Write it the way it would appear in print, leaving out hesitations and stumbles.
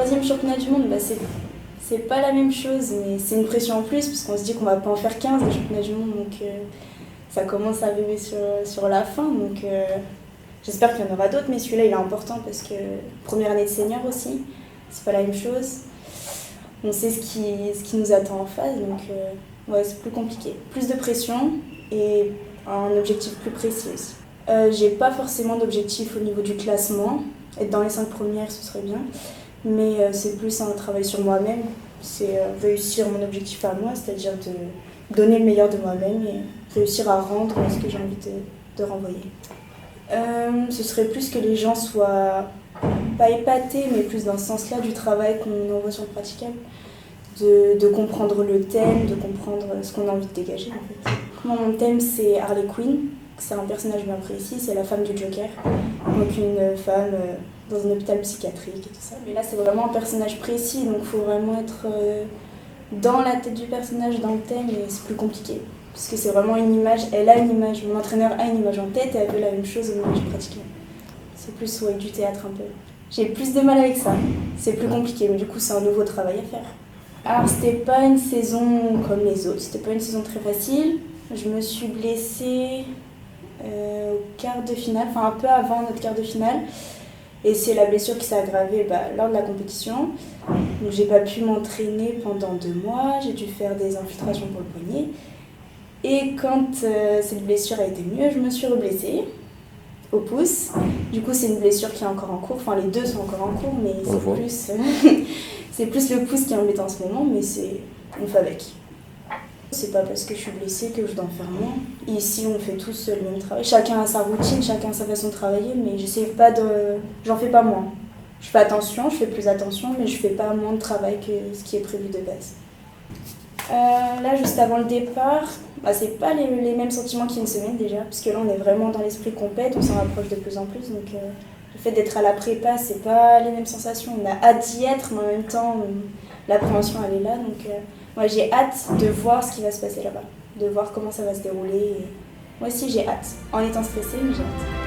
3e championnat du monde, c'est pas la même chose, mais c'est une pression en plus, puisqu'on se dit qu'on va pas en faire 15 des championnats du monde, donc ça commence à arriver sur la fin, donc j'espère qu'il y en aura d'autres, mais celui-là il est important parce que première année de senior aussi, c'est pas la même chose. On sait ce qui nous attend en face, donc ouais, c'est plus compliqué. Plus de pression et un objectif plus précis aussi. J'ai pas forcément d'objectif au niveau du classement. Être dans les 5 premières, ce serait bien. Mais c'est plus un travail sur moi-même. C'est réussir mon objectif à moi, c'est-à-dire de donner le meilleur de moi-même et réussir à rendre ce que j'ai envie de renvoyer. Ce serait plus que les gens soient pas épatés, mais plus dans ce sens-là du travail qu'on envoie sur le praticable. De comprendre le thème, de comprendre ce qu'on a envie de dégager en fait. Mon thème c'est Harley Quinn, c'est un personnage bien précis, c'est la femme du Joker, donc une femme dans un hôpital psychiatrique et tout ça. Mais là c'est vraiment un personnage précis, donc il faut vraiment être dans la tête du personnage, dans le thème, et c'est plus compliqué. Parce que c'est vraiment une image, elle a une image, mon entraîneur a une image en tête et elle veut la même chose au niveau du praticable. C'est plus ouais, du théâtre un peu. J'ai plus de mal avec ça, c'est plus compliqué, mais du coup c'est un nouveau travail à faire. Alors c'était pas une saison comme les autres, c'était pas une saison très facile. Je me suis blessée au quart de finale, enfin un peu avant notre quart de finale. Et c'est la blessure qui s'est aggravée lors de la compétition. Donc j'ai pas pu m'entraîner pendant 2 mois, j'ai dû faire des infiltrations pour le poignet. Et quand cette blessure a été mieux, je me suis reblessée au pouce. Du coup c'est une blessure qui est encore en cours, enfin les deux sont encore en cours, mais c'est plus le pouce qui est embêtant en ce moment, mais on fait avec. C'est pas parce que je suis blessée que je dois en faire moins. Ici, on fait tous le même travail. Chacun a sa routine, chacun a sa façon de travailler, mais j'en fais pas moins. Je fais attention, je fais plus attention, mais je fais pas moins de travail que ce qui est prévu de base. Là, juste avant le départ, c'est pas les mêmes sentiments qu'il y a une semaine déjà, parce que là, on est vraiment dans l'esprit compète, on s'en rapproche de plus en plus, donc le fait d'être à la prépa, c'est pas les mêmes sensations. On a hâte d'y être, mais en même temps, l'appréhension, elle est là. Donc, moi, j'ai hâte de voir ce qui va se passer là-bas, de voir comment ça va se dérouler. Et moi aussi, j'ai hâte, en étant stressée, mais j'ai hâte.